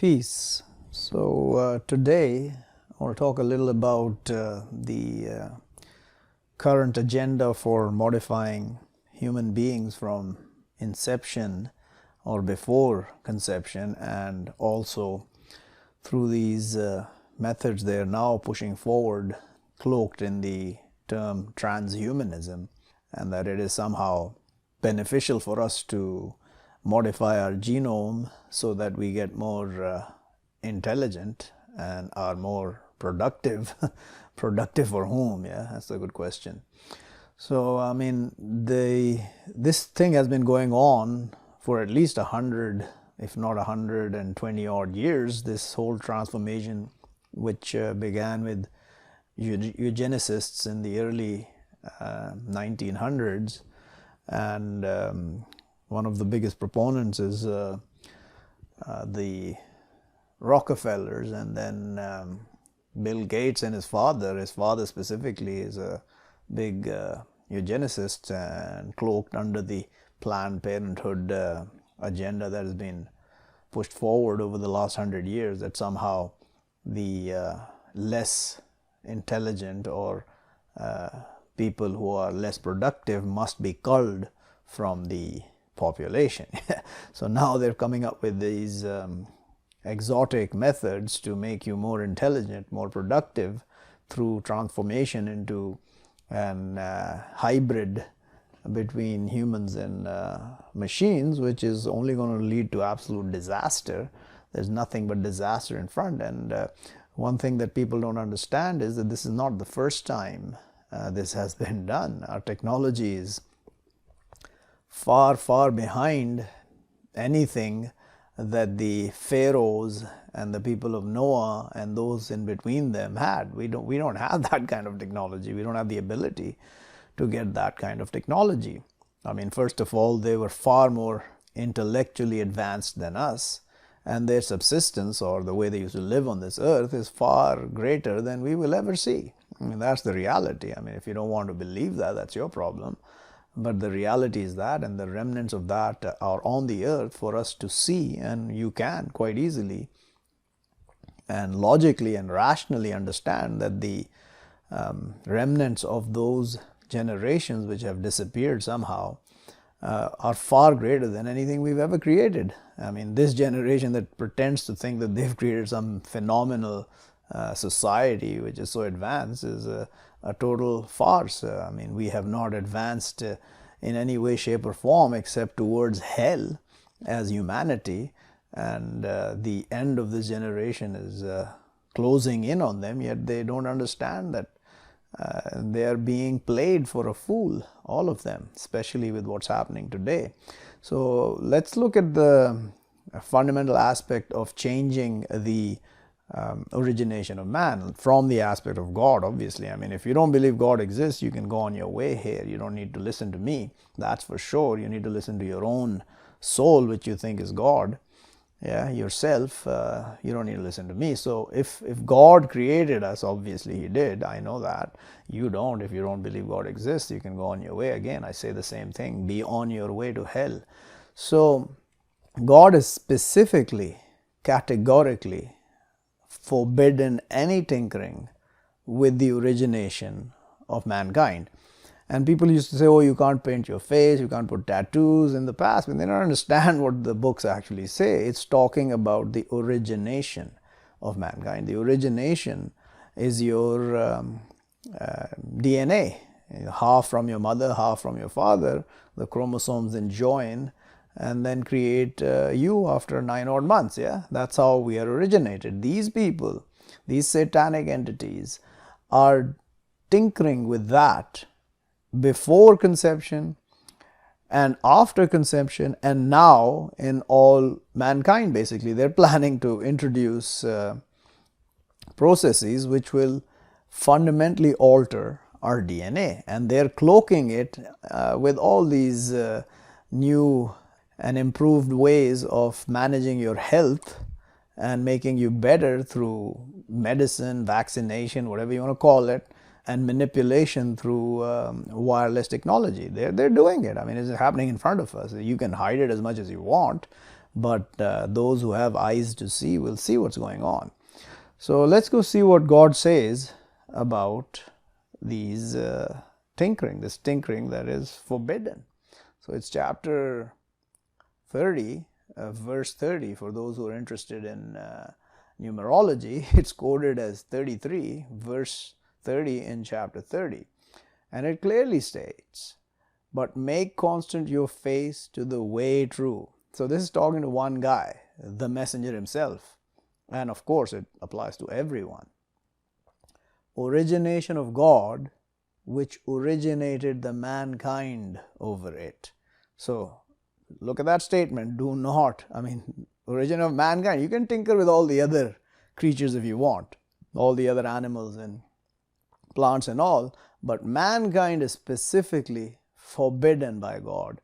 Peace. So today I want to talk a little about the current agenda for modifying human beings from inception or before conception, and also through these methods they are now pushing forward, cloaked in the term transhumanism, and that it is somehow beneficial for us to modify our genome so that we get more intelligent and are more productive. Productive for whom? Yeah, that's a good question. So I mean, this thing has been going on for at least 100, if not 120 odd years, this whole transformation, which began with eugenicists in the early 1900s, and one of the biggest proponents is the Rockefellers, and then Bill Gates and his father specifically is a big eugenicist and cloaked under the Planned Parenthood agenda that has been pushed forward over the last 100 years, that somehow the less intelligent or people who are less productive must be culled from the population. So now they're coming up with these exotic methods to make you more intelligent, more productive through transformation into an hybrid between humans and machines, which is only going to lead to absolute disaster. There's nothing but disaster in front. And one thing that people don't understand is that this is not the first time this has been done. Our technology is far, far behind anything that the pharaohs and the people of Noah and those in between them had. We don't have that kind of technology. We don't have the ability to get that kind of technology. I mean, first of all, they were far more intellectually advanced than us, and their subsistence, or the way they used to live on this earth, is far greater than we will ever see. I mean, that's the reality. I mean, if you don't want to believe that, that's your problem. But the reality is that, and the remnants of that are on the earth for us to see, and you can quite easily and logically and rationally understand that the remnants of those generations which have disappeared somehow are far greater than anything we've ever created. I mean, this generation that pretends to think that they've created some phenomenal society which is so advanced is a total farce. I mean, we have not advanced in any way, shape or form except towards hell as humanity, and the end of this generation is closing in on them, yet they don't understand that they are being played for a fool, all of them, especially with what's happening today. So let's look at the fundamental aspect of changing the origination of man from the aspect of God, obviously. I mean, if you don't believe God exists, you can go on your way here. You don't need to listen to me, that's for sure. You need to listen to your own soul, which you think is God. Yeah, yourself. You don't need to listen to me. So if God created us, obviously he did, I know that. You don't. If you don't believe God exists, you can go on your way. Again, I say the same thing, be on your way to hell. So God is specifically, categorically forbidden any tinkering with the origination of mankind. And people used to say, oh, you can't paint your face, you can't put tattoos in the past, but they don't understand what the books actually say. It's talking about the origination of mankind. The origination is your DNA, half from your mother, half from your father. The chromosomes then join and then create you after 9 odd months. Yeah, that's how we are originated. These people, these satanic entities, are tinkering with that before conception and after conception, and now in all mankind. Basically, they're planning to introduce processes which will fundamentally alter our DNA, and they're cloaking it with all these new and improved ways of managing your health and making you better through medicine, vaccination, whatever you want to call it, and manipulation through wireless technology. They're doing it. I mean, it's happening in front of us. You can hide it as much as you want, but those who have eyes to see will see what's going on. So let's go see what God says about these tinkering, this tinkering that is forbidden. So it's chapter 30, verse 30, for those who are interested in numerology. It's quoted as 33, verse 30 in chapter 30. And it clearly states, "But make constant your face to the way true." So this is talking to one guy, the messenger himself. And of course it applies to everyone. "Origination of God, which originated the mankind over it." So look at that statement. Do not, origin of mankind. You can tinker with all the other creatures if you want, all the other animals and plants and all, but mankind is specifically forbidden by God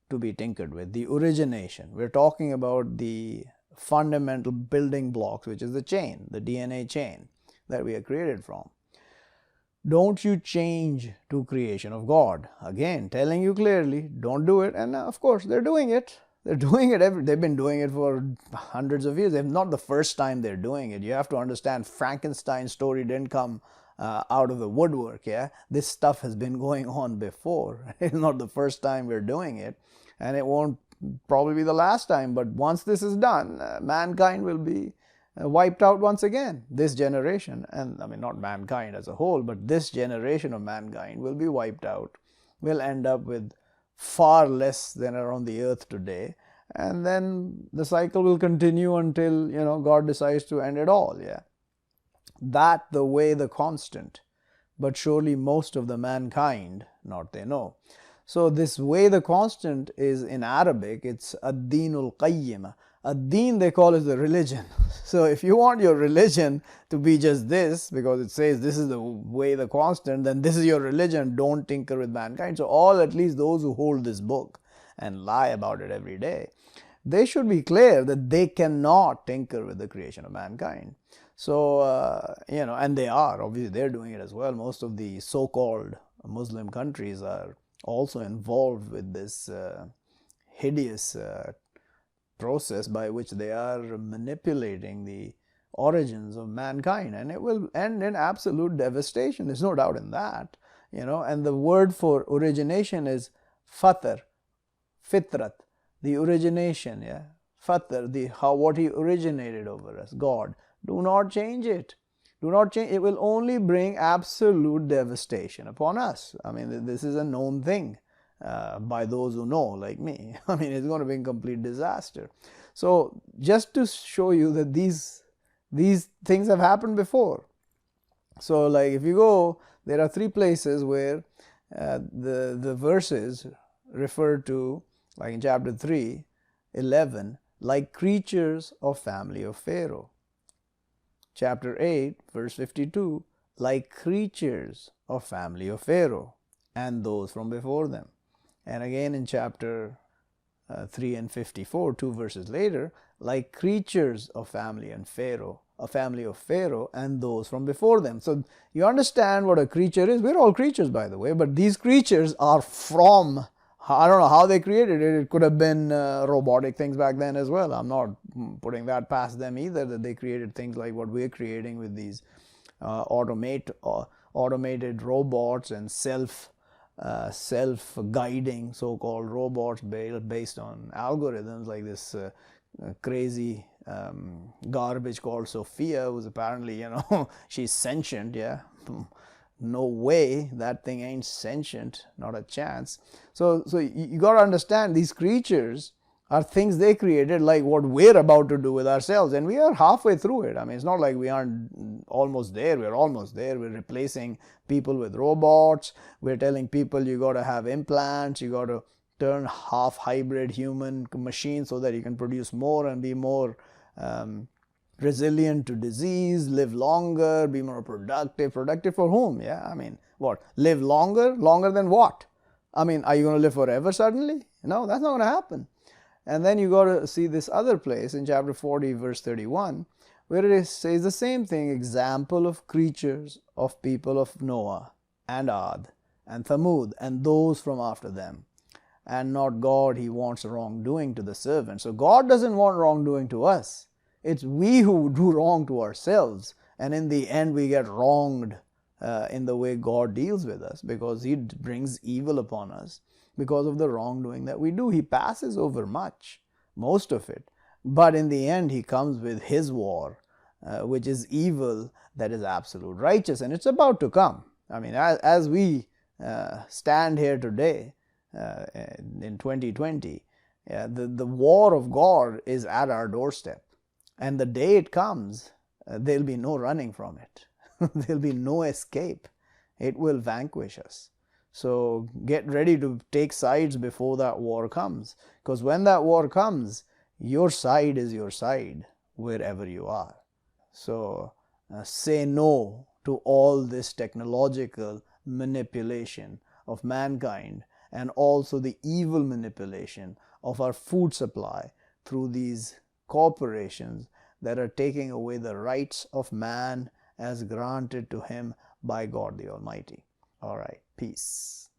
to be tinkered with. The origination. We're talking about the fundamental building blocks, which is the chain, the DNA chain that we are created from. Don't you change to creation of God. Again, telling you clearly, don't do it. And of course, they're doing it. They've been doing it for hundreds of years. It's not the first time they're doing it. You have to understand, Frankenstein's story didn't come out of the woodwork. Yeah, this stuff has been going on before. It's not the first time we're doing it, and it won't probably be the last time. But once this is done, mankind will be wiped out once again. This generation, and not mankind as a whole, but this generation of mankind will be wiped out. We'll end up with far less than are on the earth today, and then the cycle will continue until God decides to end it all. Yeah, that the way the constant, but surely most of the mankind not they know. So this way the constant is in Arabic, it's ad-dinul qayyim. Ad-din they call is the religion. So if you want your religion to be just this, because it says this is the way the constant, then this is your religion. Don't tinker with mankind. So at least those who hold this book and lie about it every day, they should be clear that they cannot tinker with the creation of mankind. So and they are, obviously they're doing it as well. Most of the so-called Muslim countries are also involved with this hideous process by which they are manipulating the origins of mankind, and it will end in absolute devastation. There's no doubt in that. And the word for origination is fatar, fitrat, the origination. Yeah, fatar, what he originated over us, God. Do not change it. Do not change. It will only bring absolute devastation upon us. This is a known thing by those who know, like me. It's going to be a complete disaster. So just to show you that these things have happened before. So like if you go, there are 3 places where the verses refer to, like in chapter 3:11, like creatures of family of Pharaoh. Chapter 8, verse 52, like creatures of family of Pharaoh and those from before them. And again in chapter 3 and 54, 2 verses later, like creatures of family of Pharaoh and those from before them. So you understand what a creature is. We're all creatures, by the way, but these creatures are from, I don't know how they created it. It could have been robotic things back then as well. I'm not putting that past them either, that they created things like what we're creating with these automated robots and self-guiding so-called robots based on algorithms, like this crazy garbage called Sophia, who's apparently, she's sentient. Yeah. No way, that thing ain't sentient, not a chance. So you got to understand, these creatures are things they created, like what we're about to do with ourselves, and we are halfway through it. It's not like we aren't almost there. We're almost there. We're replacing people with robots. We're telling people you got to have implants, you got to turn half hybrid human machine so that you can produce more and be more resilient to disease, live longer, be more productive. Productive for whom? Yeah, what? Live longer? Longer than what? Are you going to live forever suddenly? No, that's not going to happen. And then you got to see this other place in chapter 40, verse 31, where it says the same thing, example of creatures of people of Noah and Ad and Thamud and those from after them. and not God. He wants wrongdoing to the servant. So God doesn't want wrongdoing to us. It's we who do wrong to ourselves, and in the end we get wronged in the way God deals with us, because He brings evil upon us because of the wrongdoing that we do. He passes over most of it, but in the end He comes with His war, which is evil that is absolute righteous, and it's about to come. I mean, as we stand here today in 2020, the war of God is at our doorstep, and the day it comes, there'll be no running from it. There'll be no escape. It will vanquish us. So get ready to take sides before that war comes, because when that war comes, your side is your side wherever you are. So say no to all this technological manipulation of mankind, and also the evil manipulation of our food supply through these corporations that are taking away the rights of man as granted to him by God the Almighty. All right, peace.